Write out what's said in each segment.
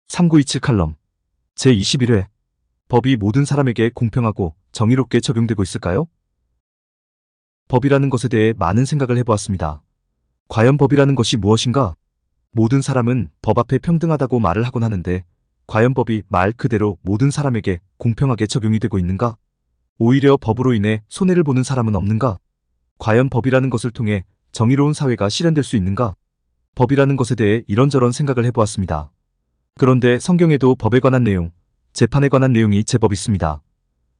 3927 칼럼 제21회 법이 모든 사람에게 공평하고 정의롭게 적용되고 있을까요? 법이라는 것에 대해 많은 생각을 해보았습니다. 과연 법이라는 것이 무엇인가? 모든 사람은 법 앞에 평등하다고 말을 하곤 하는데 과연 법이 말 그대로 모든 사람에게 공평하게 적용이 되고 있는가? 오히려 법으로 인해 손해를 보는 사람은 없는가? 과연 법이라는 것을 통해 정의로운 사회가 실현될 수 있는가? 법이라는 것에 대해 이런저런 생각을 해보았습니다. 그런데 성경에도 법에 관한 내용, 재판에 관한 내용이 제법 있습니다.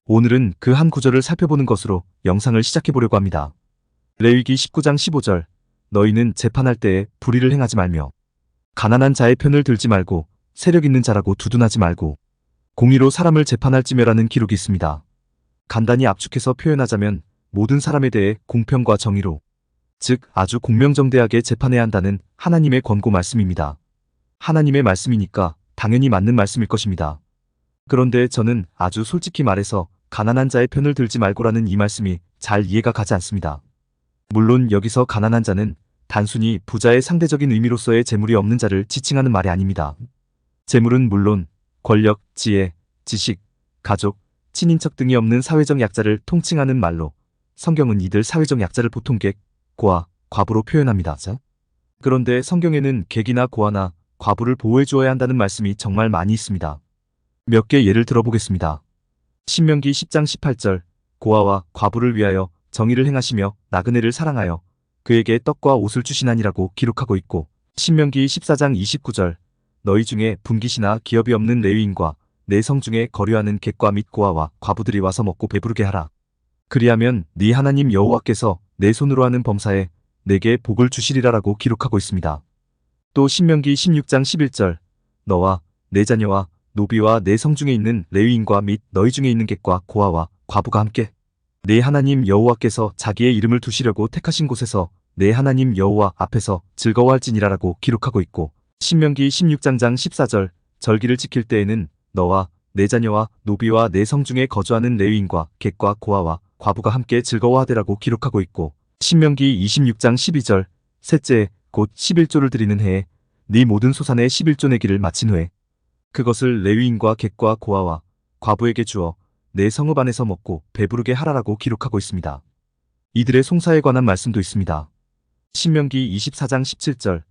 오늘은 그 한 구절을 살펴보는 것으로 영상을 시작해보려고 합니다. 레위기 19장 15절 너희는 재판할 때에 불의를 행하지 말며 가난한 자의 편을 들지 말고 세력 있는 자라고 두둔하지 말고 공의로 사람을 재판할지며라는 기록이 있습니다. 간단히 압축해서 표현하자면 모든 사람에 대해 공평과 정의로, 즉 아주 공명정대하게 재판해야 한다는 하나님의 권고 말씀입니다. 하나님의 말씀이니까 당연히 맞는 말씀일 것입니다. 그런데 저는 아주 솔직히 말해서 가난한 자의 편을 들지 말고라는 이 말씀이 잘 이해가 가지 않습니다. 물론 여기서 가난한 자는 단순히 부자의 상대적인 의미로서의 재물이 없는 자를 지칭하는 말이 아닙니다. 재물은 물론 권력, 지혜, 지식, 가족, 친인척 등이 없는 사회적 약자를 통칭하는 말로 성경은 이들 사회적 약자를 보통 객, 고아, 과부로 표현합니다. 그런데 성경에는 객이나 고아나 과부를 보호해 주어야 한다는 말씀이 정말 많이 있습니다. 몇 개 예를 들어보겠습니다. 신명기 10장 18절 고아와 과부를 위하여 정의를 행하시며 나그네를 사랑하여 그에게 떡과 옷을 주시나니라고 기록하고 있고, 신명기 14장 29절 너희 중에 분깃이나 기업이 없는 레위인과 내 성 중에 거류하는 객과 및 고아와 과부들이 와서 먹고 배부르게 하라. 그리하면 네 하나님 여호와께서 내 손으로 하는 범사에 내게 복을 주시리라라고 기록하고 있습니다. 또 신명기 16장 11절 너와 내 자녀와 노비와 내 성 중에 있는 레위인과 및 너희 중에 있는 객과 고아와 과부가 함께 내 하나님 여호와께서 자기의 이름을 두시려고 택하신 곳에서 내 하나님 여호와 앞에서 즐거워할지니라라고 기록하고 있고, 신명기 16장 14절 절기를 지킬 때에는 너와 내 자녀와 노비와 내 성 중에 거주하는 레위인과 객과 고아와 과부가 함께 즐거워하되라고 기록하고 있고, 신명기 26장 12절 셋째 곧 11조를 드리는 해에 네 모든 소산의 11조 내기를 마친 후에 그것을 레위인과 객과 고아와 과부에게 주어 내 성읍 안에서 먹고 배부르게 하라라고 기록하고 있습니다. 이들의 송사에 관한 말씀도 있습니다. 신명기 24장 17절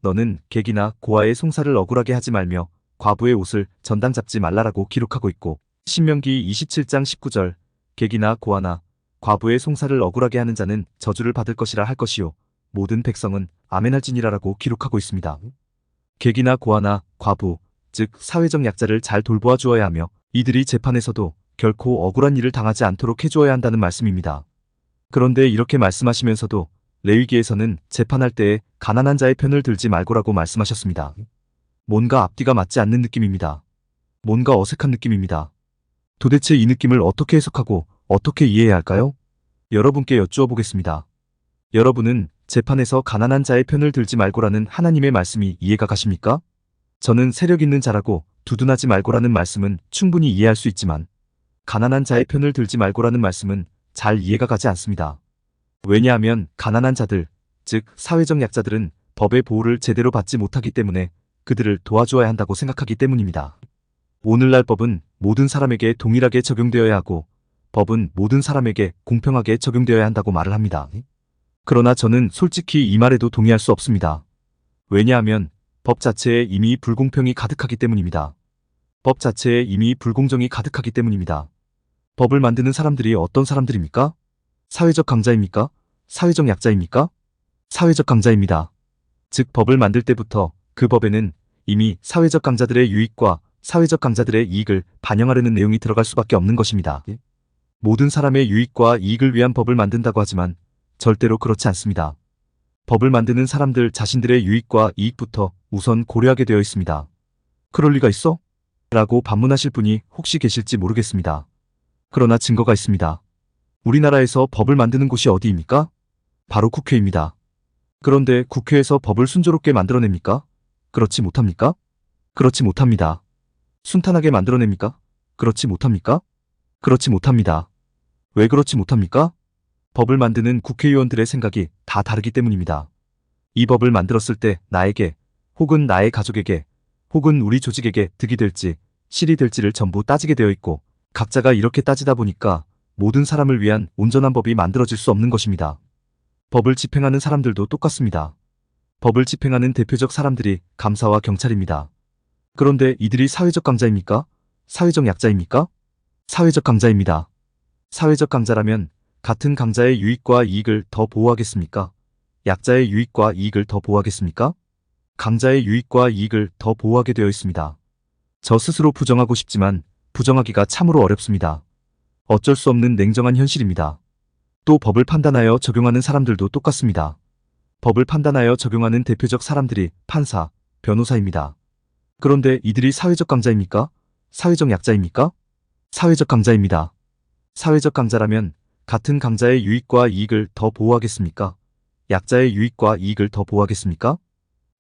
너는 객이나 고아의 송사를 억울하게 하지 말며 과부의 옷을 전당 잡지 말라라고 기록하고 있고, 신명기 27장 19절 객이나 고아나 과부의 송사를 억울하게 하는 자는 저주를 받을 것이라 할 것이요 모든 백성은 아멘할지니라라고 기록하고 있습니다. 객이나 고아나 과부, 즉 사회적 약자를 잘 돌보아 주어야 하며 이들이 재판에서도 결코 억울한 일을 당하지 않도록 해주어야 한다는 말씀입니다. 그런데 이렇게 말씀하시면서도 레위기에서는 재판할 때에 가난한 자의 편을 들지 말고라고 말씀하셨습니다. 뭔가 앞뒤가 맞지 않는 느낌입니다. 뭔가 어색한 느낌입니다. 도대체 이 느낌을 어떻게 해석하고 어떻게 이해해야 할까요? 여러분께 여쭈어 보겠습니다. 여러분은 재판에서 가난한 자의 편을 들지 말고라는 하나님의 말씀이 이해가 가십니까? 저는 세력 있는 자라고 두둔하지 말고라는 말씀은 충분히 이해할 수 있지만 가난한 자의 편을 들지 말고라는 말씀은 잘 이해가 가지 않습니다. 왜냐하면 가난한 자들, 즉 사회적 약자들은 법의 보호를 제대로 받지 못하기 때문에 그들을 도와주어야 한다고 생각하기 때문입니다. 오늘날 법은 모든 사람에게 동일하게 적용되어야 하고 법은 모든 사람에게 공평하게 적용되어야 한다고 말을 합니다. 그러나 저는 솔직히 이 말에도 동의할 수 없습니다. 왜냐하면 법 자체에 이미 불공평이 가득하기 때문입니다. 법 자체에 이미 불공정이 가득하기 때문입니다. 법을 만드는 사람들이 어떤 사람들입니까? 사회적 강자입니까? 사회적 약자입니까? 사회적 강자입니다. 즉 법을 만들 때부터 그 법에는 이미 사회적 강자들의 유익과 사회적 강자들의 이익을 반영하려는 내용이 들어갈 수밖에 없는 것입니다. 모든 사람의 유익과 이익을 위한 법을 만든다고 하지만 절대로 그렇지 않습니다. 법을 만드는 사람들 자신들의 유익과 이익부터 우선 고려하게 되어 있습니다. 그럴 리가 있어? 라고 반문하실 분이 혹시 계실지 모르겠습니다. 그러나 증거가 있습니다. 우리나라에서 법을 만드는 곳이 어디입니까? 바로 국회입니다. 그런데 국회에서 법을 순조롭게 만들어냅니까? 그렇지 못합니까? 그렇지 못합니다. 순탄하게 만들어냅니까? 그렇지 못합니까? 그렇지 못합니다. 왜 그렇지 못합니까? 법을 만드는 국회의원들의 생각이 다 다르기 때문입니다. 이 법을 만들었을 때 나에게 혹은 나의 가족에게 혹은 우리 조직에게 득이 될지 실이 될지를 전부 따지게 되어 있고 각자가 이렇게 따지다 보니까 모든 사람을 위한 온전한 법이 만들어질 수 없는 것입니다. 법을 집행하는 사람들도 똑같습니다. 법을 집행하는 대표적 사람들이 감사와 경찰입니다. 그런데 이들이 사회적 강자입니까? 사회적 약자입니까? 사회적 강자입니다. 사회적 강자라면 같은 강자의 유익과 이익을 더 보호하겠습니까? 약자의 유익과 이익을 더 보호하겠습니까? 강자의 유익과 이익을 더 보호하게 되어 있습니다. 저 스스로 부정하고 싶지만 부정하기가 참으로 어렵습니다. 어쩔 수 없는 냉정한 현실입니다. 또 법을 판단하여 적용하는 사람들도 똑같습니다. 법을 판단하여 적용하는 대표적 사람들이 판사, 변호사입니다. 그런데 이들이 사회적 강자입니까? 사회적 약자입니까? 사회적 강자입니다. 사회적 강자라면 같은 강자의 유익과 이익을 더 보호하겠습니까? 약자의 유익과 이익을 더 보호하겠습니까?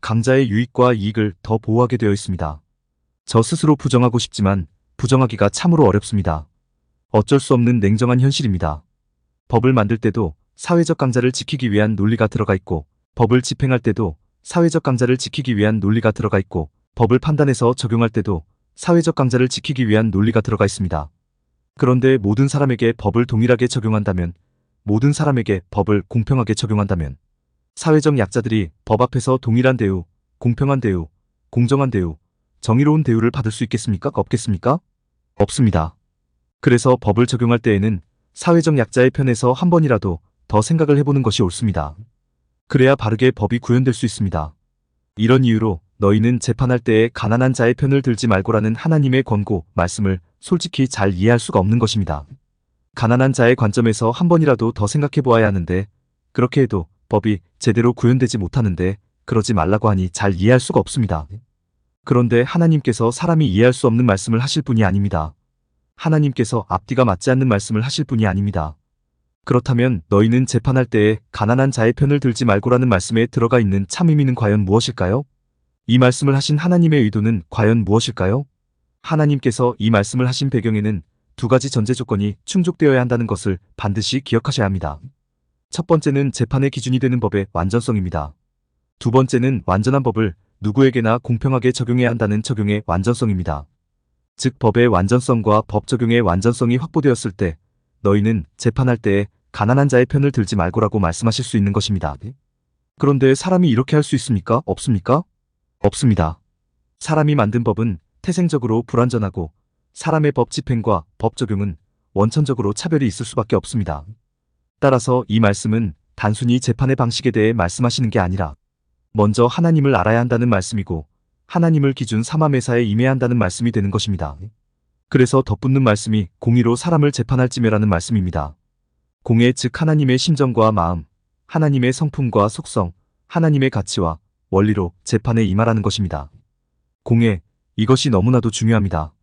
강자의 유익과 이익을 더 보호하게 되어 있습니다. 저 스스로 부정하고 싶지만 부정하기가 참으로 어렵습니다. 어쩔 수 없는 냉정한 현실입니다. 법을 만들 때도 사회적 강자를 지키기 위한 논리가 들어가 있고 법을 집행할 때도 사회적 강자를 지키기 위한 논리가 들어가 있고 법을 판단해서 적용할 때도 사회적 강자를 지키기 위한 논리가 들어가 있습니다. 그런데 모든 사람에게 법을 동일하게 적용한다면, 모든 사람에게 법을 공평하게 적용한다면 사회적 약자들이 법 앞에서 동일한 대우, 공평한 대우, 공정한 대우, 정의로운 대우를 받을 수 있겠습니까? 없겠습니까? 없습니다. 그래서 법을 적용할 때에는 사회적 약자의 편에서 한 번이라도 더 생각을 해보는 것이 옳습니다. 그래야 바르게 법이 구현될 수 있습니다. 이런 이유로 너희는 재판할 때에 가난한 자의 편을 들지 말고라는 하나님의 권고, 말씀을 솔직히 잘 이해할 수가 없는 것입니다. 가난한 자의 관점에서 한 번이라도 더 생각해 보아야 하는데 그렇게 해도 법이 제대로 구현되지 못하는데 그러지 말라고 하니 잘 이해할 수가 없습니다. 그런데 하나님께서 사람이 이해할 수 없는 말씀을 하실 분이 아닙니다. 하나님께서 앞뒤가 맞지 않는 말씀을 하실 분이 아닙니다. 그렇다면 너희는 재판할 때에 가난한 자의 편을 들지 말고라는 말씀에 들어가 있는 참 의미는 과연 무엇일까요? 이 말씀을 하신 하나님의 의도는 과연 무엇일까요? 하나님께서 이 말씀을 하신 배경에는 두 가지 전제 조건이 충족되어야 한다는 것을 반드시 기억하셔야 합니다. 첫 번째는 재판의 기준이 되는 법의 완전성입니다. 두 번째는 완전한 법을 누구에게나 공평하게 적용해야 한다는 적용의 완전성입니다. 즉 법의 완전성과 법 적용의 완전성이 확보되었을 때 너희는 재판할 때에 가난한 자의 편을 들지 말고라고 말씀하실 수 있는 것입니다. 그런데 사람이 이렇게 할 수 있습니까? 없습니까? 없습니다. 사람이 만든 법은 태생적으로 불완전하고 사람의 법 집행과 법 적용은 원천적으로 차별이 있을 수밖에 없습니다. 따라서 이 말씀은 단순히 재판의 방식에 대해 말씀하시는 게 아니라 먼저 하나님을 알아야 한다는 말씀이고 하나님을 기준 삼아 매사에 임해야 한다는 말씀이 되는 것입니다. 그래서 덧붙는 말씀이 공의로 사람을 재판할지며라는 말씀입니다. 공의 즉 하나님의 심정과 마음, 하나님의 성품과 속성, 하나님의 가치와 원리로 재판에 임하라는 것입니다. 공의, 이것이 너무나도 중요합니다.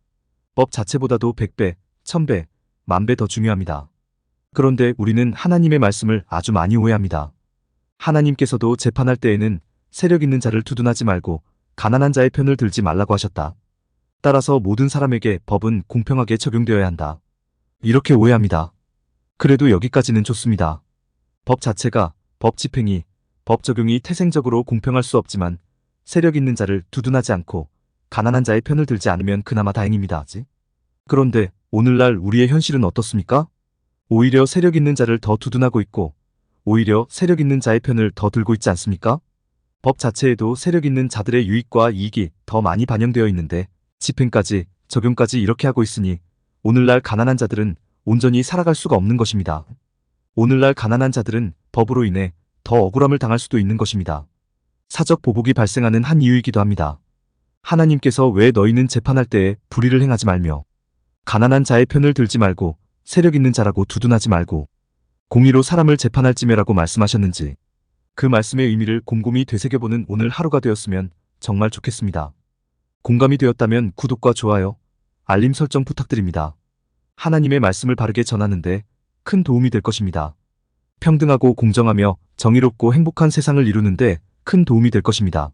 법 자체보다도 100배, 1000배, 10,000배 더 중요합니다. 그런데 우리는 하나님의 말씀을 아주 많이 오해합니다. 하나님께서도 재판할 때에는 세력 있는 자를 두둔하지 말고 가난한 자의 편을 들지 말라고 하셨다. 따라서 모든 사람에게 법은 공평하게 적용되어야 한다. 이렇게 오해합니다. 그래도 여기까지는 좋습니다. 법 자체가, 법 집행이, 법 적용이 태생적으로 공평할 수 없지만 세력 있는 자를 두둔하지 않고 가난한 자의 편을 들지 않으면 그나마 다행입니다. 그런데 오늘날 우리의 현실은 어떻습니까? 오히려 세력 있는 자를 더 두둔하고 있고 오히려 세력 있는 자의 편을 더 들고 있지 않습니까? 법 자체에도 세력 있는 자들의 유익과 이익이 더 많이 반영되어 있는데 집행까지, 적용까지 이렇게 하고 있으니 오늘날 가난한 자들은 온전히 살아갈 수가 없는 것입니다. 오늘날 가난한 자들은 법으로 인해 더 억울함을 당할 수도 있는 것입니다. 사적 보복이 발생하는 한 이유이기도 합니다. 하나님께서 왜 너희는 재판할 때에 불의를 행하지 말며 가난한 자의 편을 들지 말고 세력 있는 자라고 두둔하지 말고 공의로 사람을 재판할지며라고 말씀하셨는지 그 말씀의 의미를 곰곰이 되새겨보는 오늘 하루가 되었으면 정말 좋겠습니다. 공감이 되었다면 구독과 좋아요, 알림 설정 부탁드립니다. 하나님의 말씀을 바르게 전하는데 큰 도움이 될 것입니다. 평등하고 공정하며 정의롭고 행복한 세상을 이루는데 큰 도움이 될 것입니다.